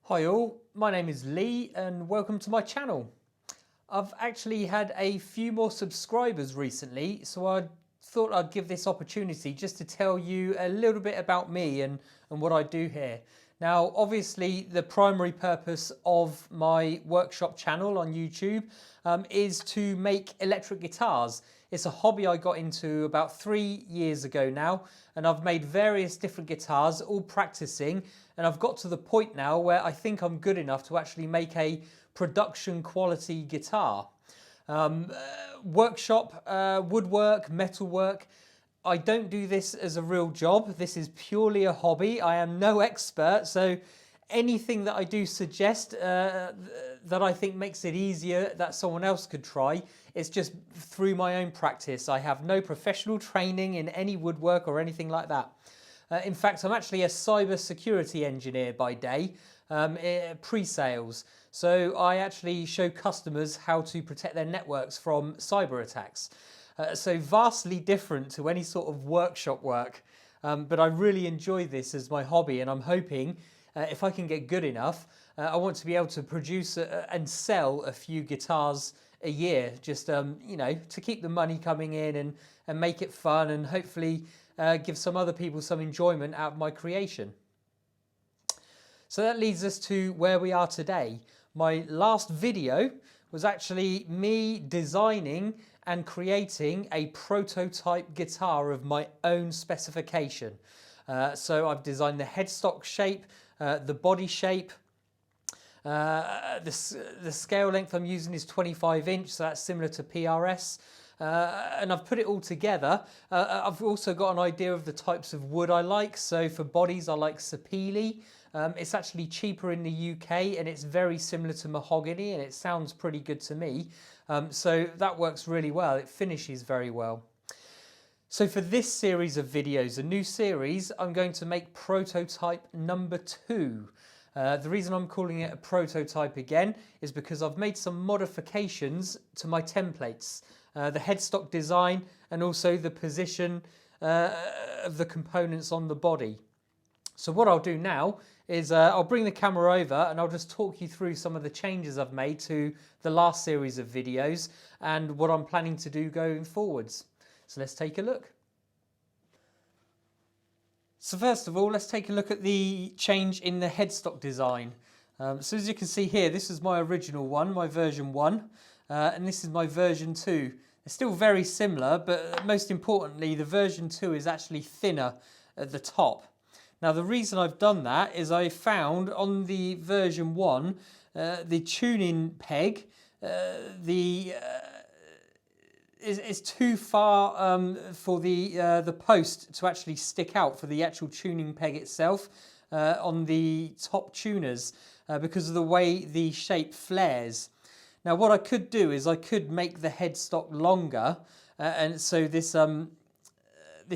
Hi all, my name is Lee and welcome to my channel. I've actually had a few more subscribers recently, so I thought I'd give this opportunity just to tell you a little bit about me and what I do here. Now, obviously, the primary purpose of my workshop channel on YouTube is to make electric guitars. It's a hobby I got into about 3 years ago now, and I've made various different guitars, all practicing, and I've got to the point now where I think I'm good enough to actually make a production quality guitar. Workshop, woodwork, metalwork. I don't do this as a real job. This is purely a hobby. I am no expert, so anything that I do suggest that I think makes it easier that someone else could try, it's just through my own practice. I have no professional training in any woodwork or anything like that. In fact, I'm actually a cyber security engineer by day, pre-sales. So I actually show customers how to protect their networks from cyber attacks. So vastly different to any sort of workshop work. But I really enjoy this as my hobby, and I'm hoping if I can get good enough, I want to be able to produce and sell a few guitars a year, just you know, to keep the money coming in and make it fun, and hopefully give some other people some enjoyment out of my creation. So that leads us to where we are today. My last video was actually me designing and creating a prototype guitar of my own specification. So I've designed the headstock shape, the body shape. The scale length I'm using is 25 inch, so that's similar to PRS. And I've put it all together. I've also got an idea of the types of wood I like. So for bodies, I like sapele. It's actually cheaper in the UK, and it's very similar to mahogany, and it sounds pretty good to me. So that works really well. It finishes very well. So for this series of videos, a new series, I'm going to make prototype number 2. The reason I'm calling it a prototype again is because I've made some modifications to my templates, the headstock design, and also the position of the components on the body. So what I'll do now is I'll bring the camera over and I'll just talk you through some of the changes I've made to the last series of videos and what I'm planning to do going forwards. So let's take a look. So first of all, let's take a look at the change in the headstock design. So as you can see here, this is my original one, my version 1, and this is my version 2. They're still very similar, but most importantly, the version 2 is actually thinner at the top. Now the reason I've done that is I found on the version 1, the tuning peg, is too far for the post to actually stick out for the actual tuning peg itself on the top tuners because of the way the shape flares. Now what I could do is I could make the headstock longer, and so this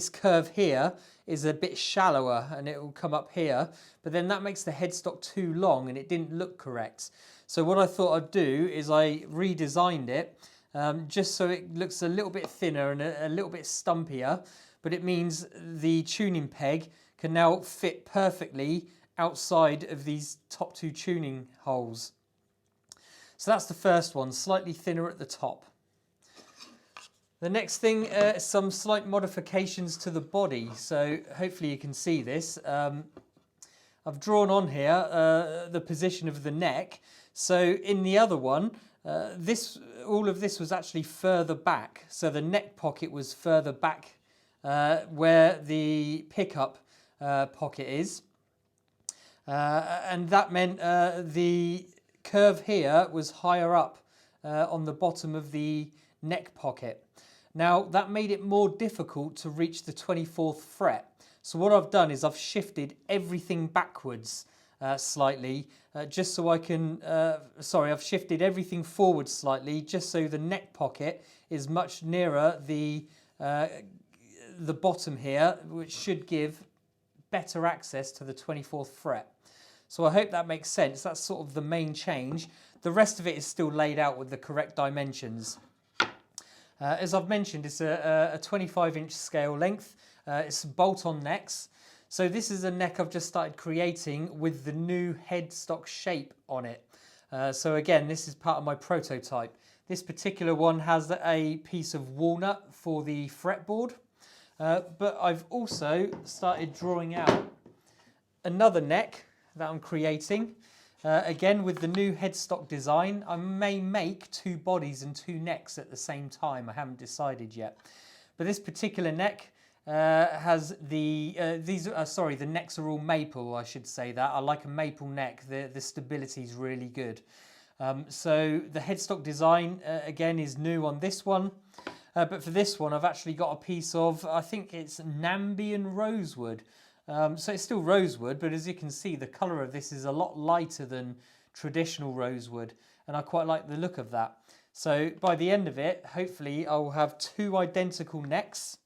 curve here is a bit shallower and it will come up here, but then that makes the headstock too long and it didn't look correct. So what I thought I'd do is I redesigned it just so it looks a little bit thinner and a little bit stumpier, but it means the tuning peg can now fit perfectly outside of these top 2 tuning holes. So that's the first one, slightly thinner at the top. The next thing is some slight modifications to the body. So hopefully you can see this. I've drawn on here the position of the neck. So in the other one, all of this was actually further back. So the neck pocket was further back where the pickup pocket is. And that meant the curve here was higher up on the bottom of the neck pocket. Now that made it more difficult to reach the 24th fret. So what I've done is I've shifted everything backwards slightly, just so I can, I've shifted everything forward slightly, just so the neck pocket is much nearer the bottom here, which should give better access to the 24th fret. So I hope that makes sense. That's sort of the main change. The rest of it is still laid out with the correct dimensions. As I've mentioned, it's a 25 inch scale length. It's bolt-on necks. So this is a neck I've just started creating with the new headstock shape on it. So again, this is part of my prototype. This particular one has a piece of walnut for the fretboard, but I've also started drawing out another neck that I'm creating. Again, with the new headstock design, I may make 2 bodies and 2 necks at the same time. I haven't decided yet. But this particular neck has the the necks are all maple. I should say that I like a maple neck. The stability is really good. So the headstock design again is new on this one, but for this one I've actually got a piece of, I think it's Nambian rosewood. So it's still rosewood, but as you can see, the colour of this is a lot lighter than traditional rosewood, and I quite like the look of that. So by the end of it, hopefully I will have 2 identical necks,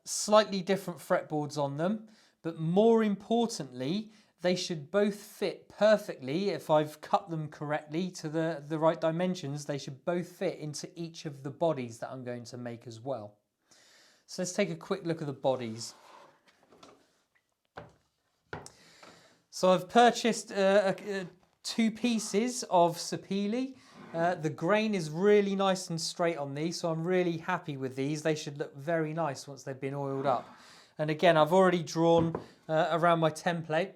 slightly different fretboards on them, but more importantly, they should both fit perfectly. If I've cut them correctly to the right dimensions, they should both fit into each of the bodies that I'm going to make as well. So let's take a quick look at the bodies. So I've purchased 2 pieces of sapele. The grain is really nice and straight on these, so I'm really happy with these. They should look very nice once they've been oiled up. And again, I've already drawn around my template.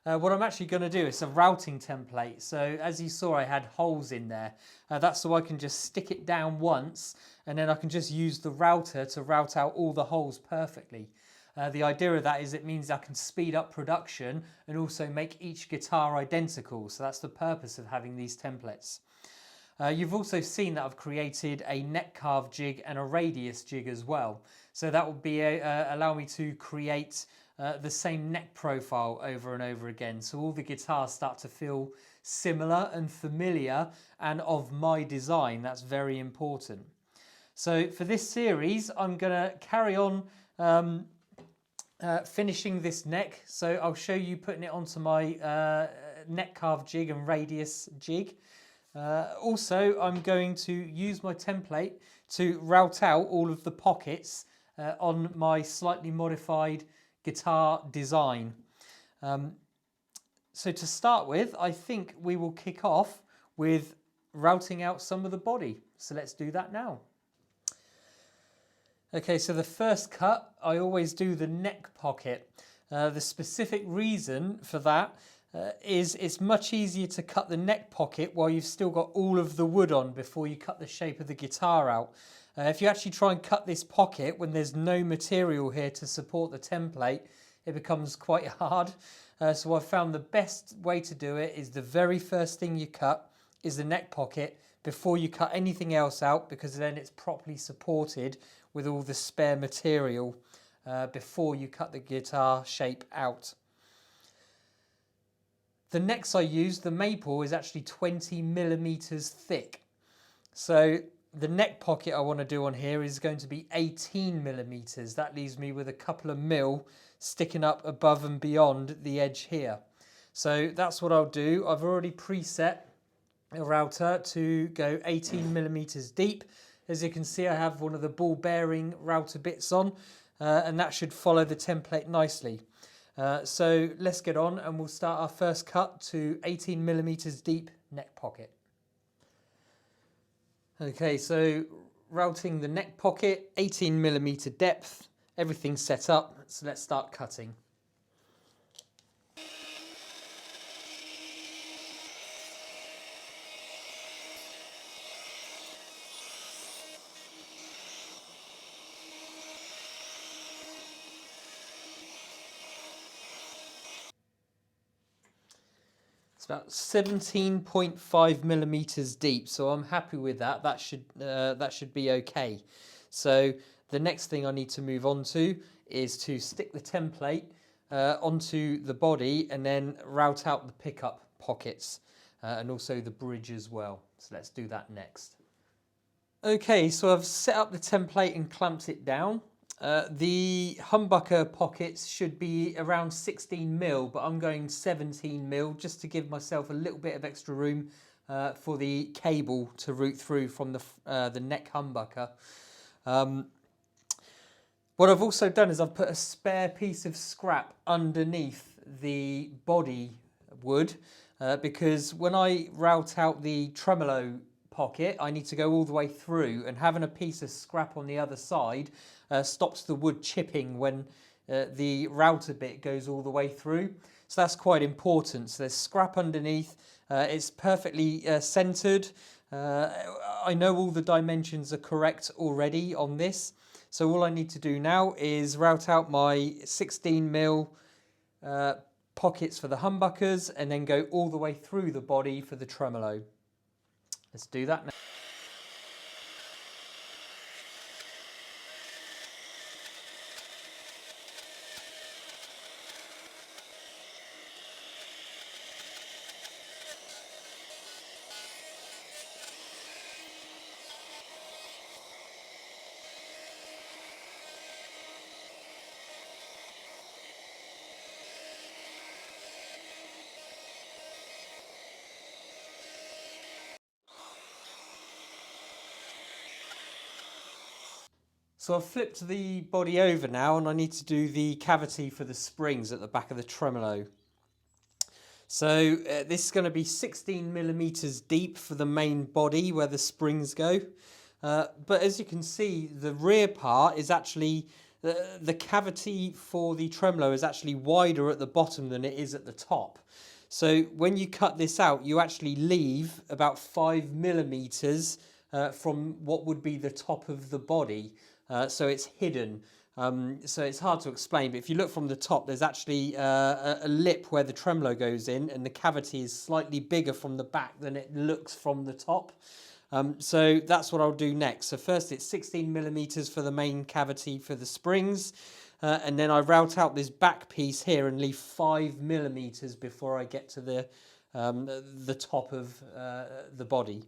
What I'm actually going to do is a routing template. So as you saw, I had holes in there. That's so I can just stick it down once, and then I can just use the router to route out all the holes perfectly. The idea of that is it means I can speed up production and also make each guitar identical. So that's the purpose of having these templates. You've also seen that I've created a neck carve jig and a radius jig as well. So that will be allow me to create the same neck profile over and over again. So all the guitars start to feel similar and familiar and of my design. That's very important. So for this series, I'm going to carry on finishing this neck. So I'll show you putting it onto my neck carve jig and radius jig. Also, I'm going to use my template to route out all of the pockets on my slightly modified guitar design. So to start with, I think we will kick off with routing out some of the body. So let's do that now. Okay, so the first cut, I always do the neck pocket. The specific reason for that is it's much easier to cut the neck pocket while you've still got all of the wood on before you cut the shape of the guitar out. If you actually try and cut this pocket when there's no material here to support the template, it becomes quite hard. So I've found the best way to do it is the very first thing you cut is the neck pocket before you cut anything else out, because then it's properly supported with all the spare material before you cut the guitar shape out. The necks I use, the maple, is actually 20 millimeters thick. So the neck pocket I want to do on here is going to be 18 millimeters. That leaves me with a couple of mil sticking up above and beyond the edge here. So that's what I'll do. I've already preset a router to go 18 millimeters deep. As you can see, I have one of the ball bearing router bits on, and that should follow the template nicely. So let's get on and we'll start our first cut to 18 millimeters deep neck pocket. Okay, so routing the neck pocket, 18 millimeter depth, everything's set up, so let's start cutting. It's about 17.5 millimeters deep, so I'm happy with that. That should be okay. So the next thing I need to move on to is to stick the template onto the body and then route out the pickup pockets and also the bridge as well. So let's do that next. Okay, so I've set up the template and clamped it down. The humbucker pockets should be around 16 mil, but I'm going 17 mil just to give myself a little bit of extra room for the cable to route through from the neck humbucker. What I've also done is I've put a spare piece of scrap underneath the body wood because when I route out the tremolo pocket, I need to go all the way through, and having a piece of scrap on the other side stops the wood chipping when the router bit goes all the way through. So that's quite important. So there's scrap underneath. It's perfectly centered. I know all the dimensions are correct already on this. So all I need to do now is route out my 16mm pockets for the humbuckers and then go all the way through the body for the tremolo. Let's do that now. So I've flipped the body over now and I need to do the cavity for the springs at the back of the tremolo. So this is going to be 16mm deep for the main body where the springs go. But as you can see, the rear part is actually, the cavity for the tremolo is actually wider at the bottom than it is at the top. So when you cut this out, you actually leave about 5mm from what would be the top of the body. So it's hidden. So it's hard to explain, but if you look from the top, there's actually a lip where the tremolo goes in, and the cavity is slightly bigger from the back than it looks from the top. So that's what I'll do next. So first it's 16mm for the main cavity for the springs, and then I route out this back piece here and leave 5mm before I get to the top of the body.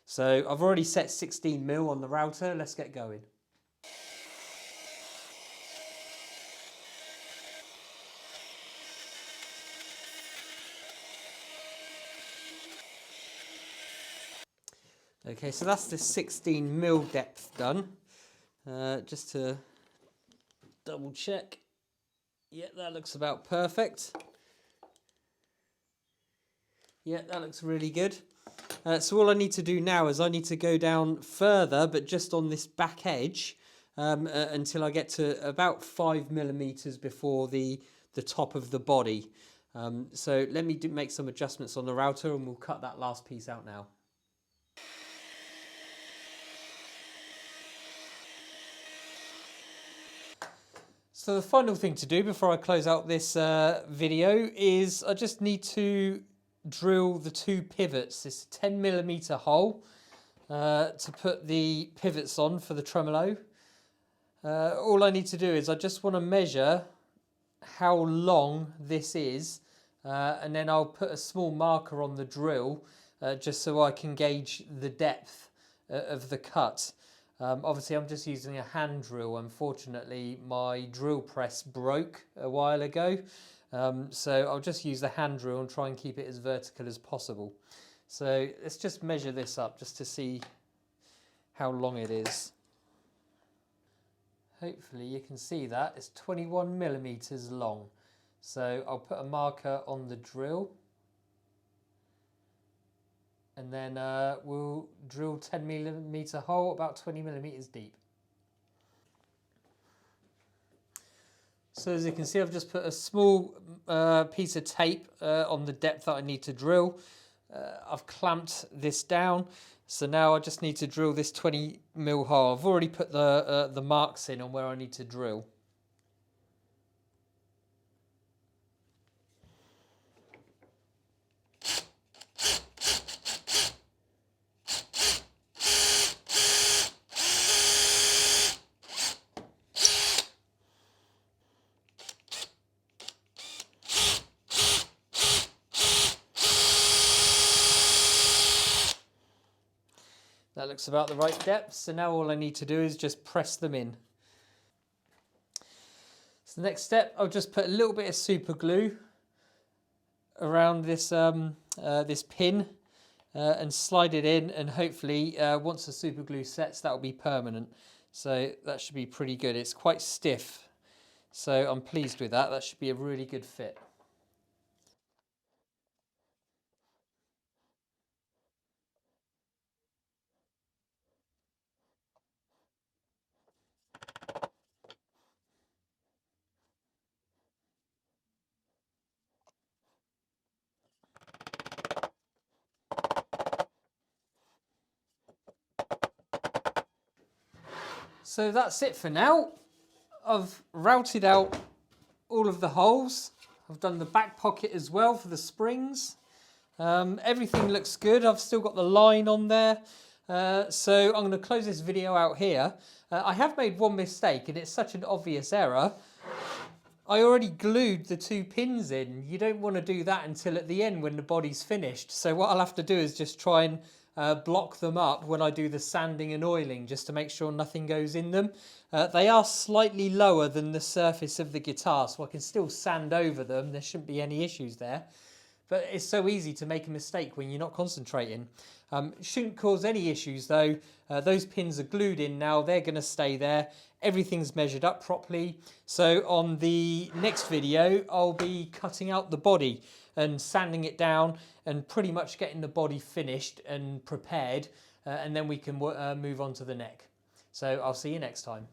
So I've already set 16mm on the router. Let's get going. Okay, so that's the 16mm depth done. Just to double check. Yeah, that looks about perfect. Yeah, that looks really good. So all I need to do now is I need to go down further, but just on this back edge, until I get to about 5mm before the top of the body. So let me make some adjustments on the router and we'll cut that last piece out now. So the final thing to do before I close out this video is I just need to drill the two pivots. This 10mm hole to put the pivots on for the tremolo. All I need to do is I just want to measure how long this is, and then I'll put a small marker on the drill just so I can gauge the depth of the cut. Obviously I'm just using a hand drill. Unfortunately my drill press broke a while ago, so I'll just use the hand drill and try and keep it as vertical as possible. So let's just measure this up just to see how long it is. Hopefully you can see that it's 21mm long. So I'll put a marker on the drill and then we'll drill 10mm hole about 20mm deep. So as you can see, I've just put a small piece of tape on the depth that I need to drill. I've clamped this down, so now I just need to drill this 20mm hole. I've already put the marks in on where I need to drill. That looks about the right depth, so now all I need to do is just press them in. So the next step, I'll just put a little bit of super glue around this, this pin and slide it in, and hopefully once the super glue sets, that will be permanent. So that should be pretty good. It's quite stiff, so I'm pleased with that. That should be a really good fit. So that's it for now. I've routed out all of the holes. I've done the back pocket as well for the springs. Everything looks good. I've still got the line on there. So I'm going to close this video out here. I have made one mistake, and it's such an obvious error. I already glued the 2 pins in. You don't want to do that until at the end when the body's finished. So what I'll have to do is just try and block them up when I do the sanding and oiling, just to make sure nothing goes in them. They are slightly lower than the surface of the guitar, so I can still sand over them. There shouldn't be any issues there. But it's so easy to make a mistake when you're not concentrating. Shouldn't cause any issues though. Those pins are glued in now. They're going to stay there. Everything's measured up properly. So on the next video, I'll be cutting out the body and sanding it down and pretty much getting the body finished and prepared. And then we can move on to the neck. So I'll see you next time.